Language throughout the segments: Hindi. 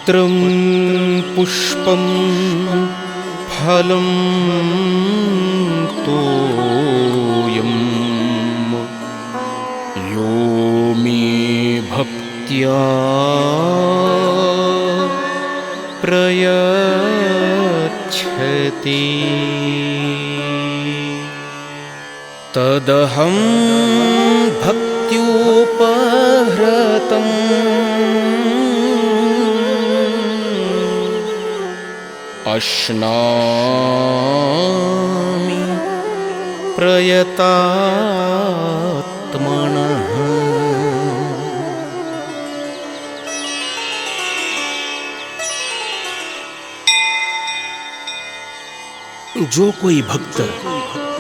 पत्रं पुष्पं फलं तोयं यो मे भक्त्या प्रयच्छति तदहं भक्त्युपहृतम् अश्नामि प्रयतात्मनः। जो कोई भक्त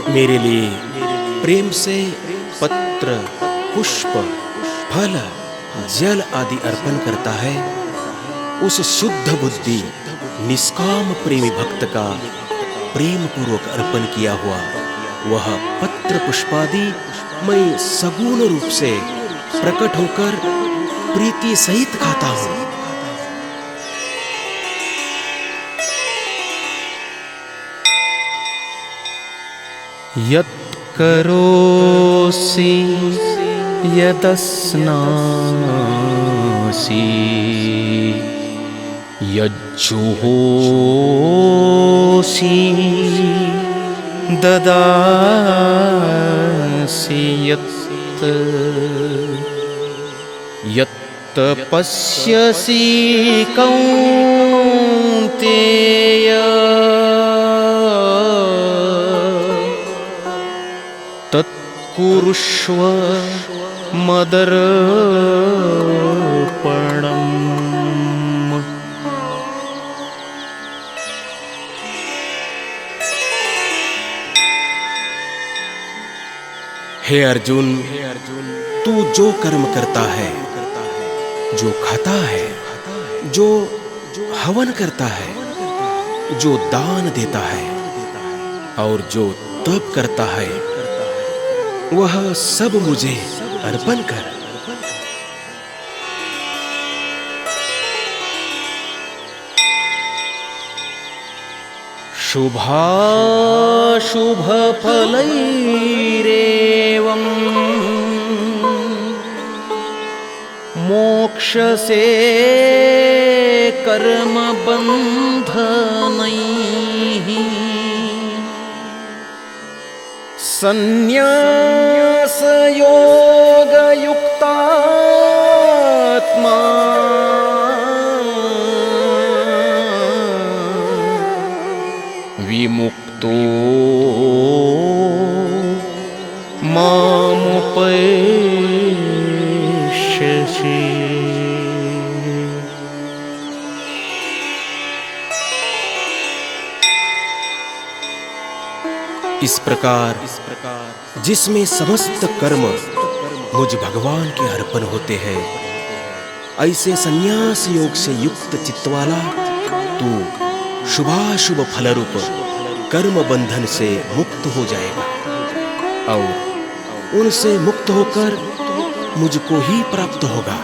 मेरे लिए प्रेम से पत्र, पुष्प, फल, जल आदि अर्पण करता है, उस शुद्ध बुद्धि निष्काम प्रेमी भक्त का प्रेम पूर्वक अर्पण किया हुआ वह पत्र पुष्पादि मैं सगुण रूप से प्रकट होकर प्रीति सहित खाता हूँ। यत् करोसि यदस्नासि यज्जुहोसि ददासि यत् यत् पश्यसि कौन्तेय तत्कुरुष्व मदर्पणम्। हे अर्जुन, तू जो कर्म करता है, जो खाता है, जो हवन करता है, जो दान देता है और जो तप करता है, वह सब मुझे अर्पण कर। शुभाशुभ फलैरेवं मोक्षसे कर्म बन्धनैः संन्यास योगयुक्तात्मा विमुक्तो मामुपैष्यसि। इस प्रकार जिसमें समस्त कर्म मुझ भगवान के अर्पण होते हैं, ऐसे संन्यास योग से युक्त चित्त वाला तू शुभाशुभ फलरूप कर्म बंधन से मुक्त हो जाएगा और उनसे मुक्त होकर मुझको ही प्राप्त होगा।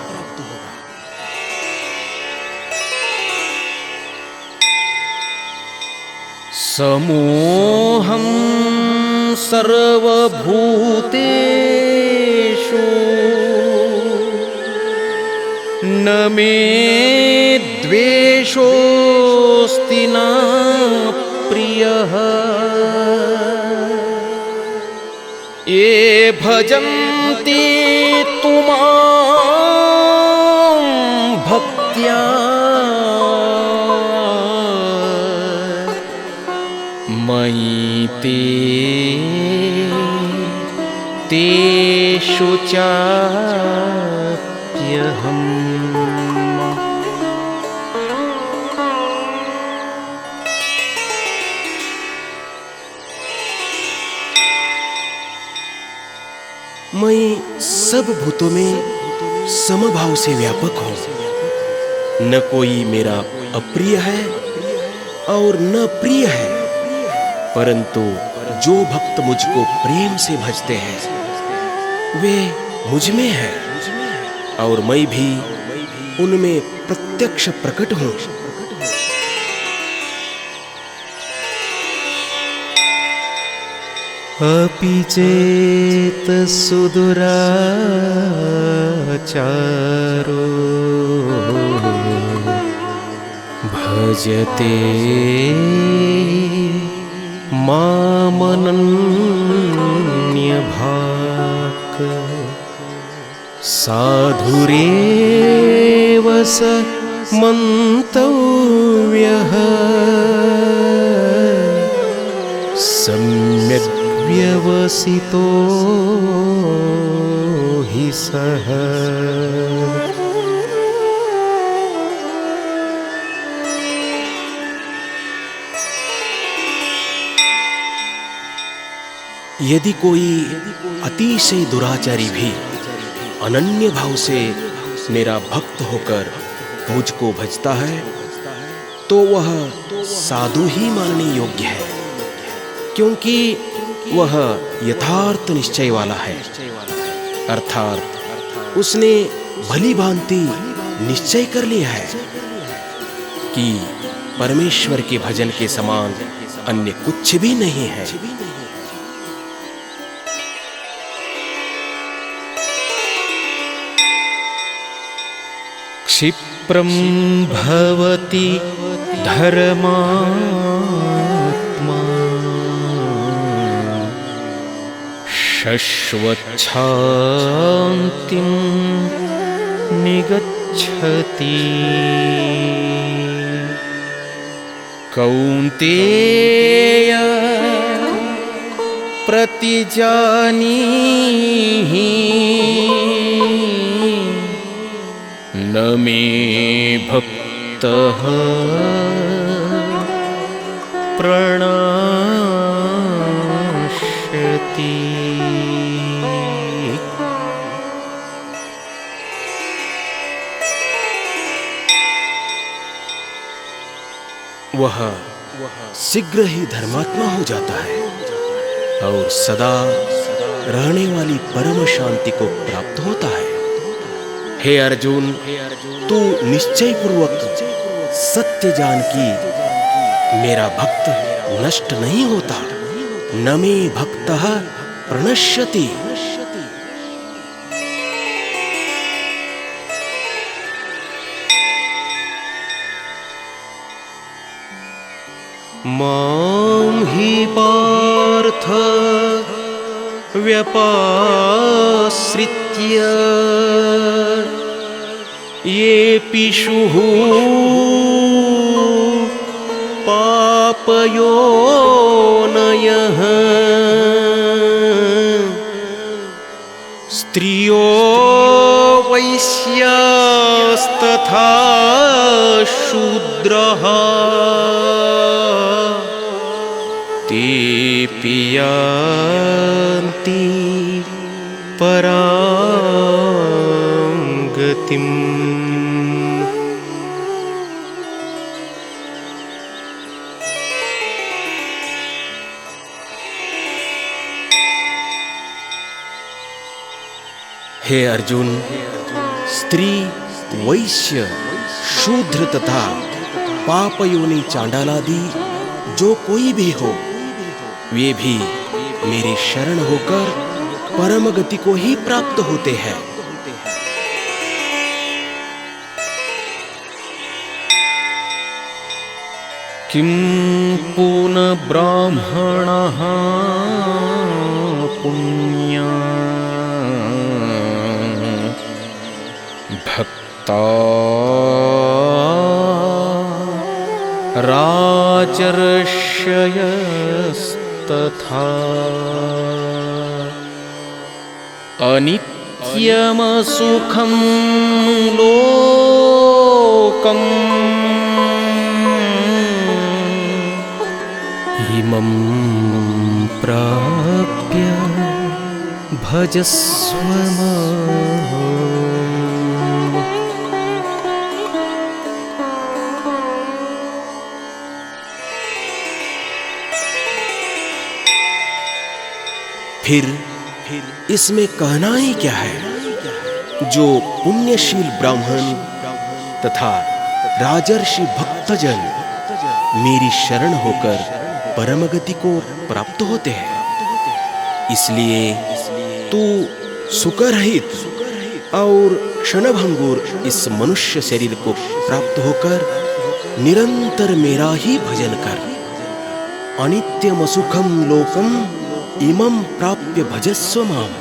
समोहं सर्वभूतेषु न मे द्वेषोऽस्ति न प्रियः। ये भजन्ति तु मां भक्त्या मयि तेषु चाप्यहम्। मैं सब भूतों में समभाव से व्यापक हूँ। न कोई मेरा अप्रिय है और न प्रिय है, परंतु जो भक्त मुझको प्रेम से भजते हैं वे मुझ में है और मैं भी उनमें प्रत्यक्ष प्रकट हूं। अपि चेत सुदुराचारो भजते मामनन्यभाक् साधुरेव स मन्तव्यः सम्यक् व्यवसितो हि सः। यदि कोई अतिशय दुराचारी भी अनन्य भाव से मेरा भक्त होकर मुझको भजता है तो वह साधु ही मानने योग्य है, क्योंकि वह यथार्थ निश्चय वाला है। अर्थात उसने भली भांति निश्चय कर लिया है कि परमेश्वर के भजन के समान अन्य कुछ भी नहीं है। क्षिप्रं भवति धर्मात्मा शश्वच्छान्तिं निगच्छति। कौन्तेय प्रतिजानीहि न मे भक्तः प्रणश्यति। वह शीघ्र ही धर्मात्मा हो जाता है और सदा रहने वाली परम शांति को प्राप्त होता है। हे अर्जुन, तू निश्चय पूर्वक सत्य जान कि मेरा भक्त नष्ट नहीं होता, न मे भक्तः प्रणश्यति। मां हि पार्थ व्यपाश्रित्य येऽपिषुः पापयोनयः स्त्रियो वैश्यास्तथा शूद्रः तेऽपि यान्ति परां गतिम्। हे अर्जुन, स्त्री, वैश्य, शूद्र तथा पापयोनि चांडालादि जो कोई भी हो, वे भी मेरी शरण होकर परम गति को ही प्राप्त होते हैं। किं पुनः ब्राह्मणः पुण्या भक्ता राजर्षयस्तथा अनित्यमसुखं लोकम् इमं प्राप्य भजस्व माम्। फिर इसमें कहना ही क्या है? जो पुण्यशील ब्राह्मण तथा राजर्षि भक्तजन मेरी शरण होकर परम गति को प्राप्त होते हैं। इसलिए तू सुखरहित और क्षणभंगुर इस मनुष्य शरीर को प्राप्त होकर निरंतर मेरा ही भजन कर। अनित्यम सुखम लोकम इमं प्राप्य भजस्व माम।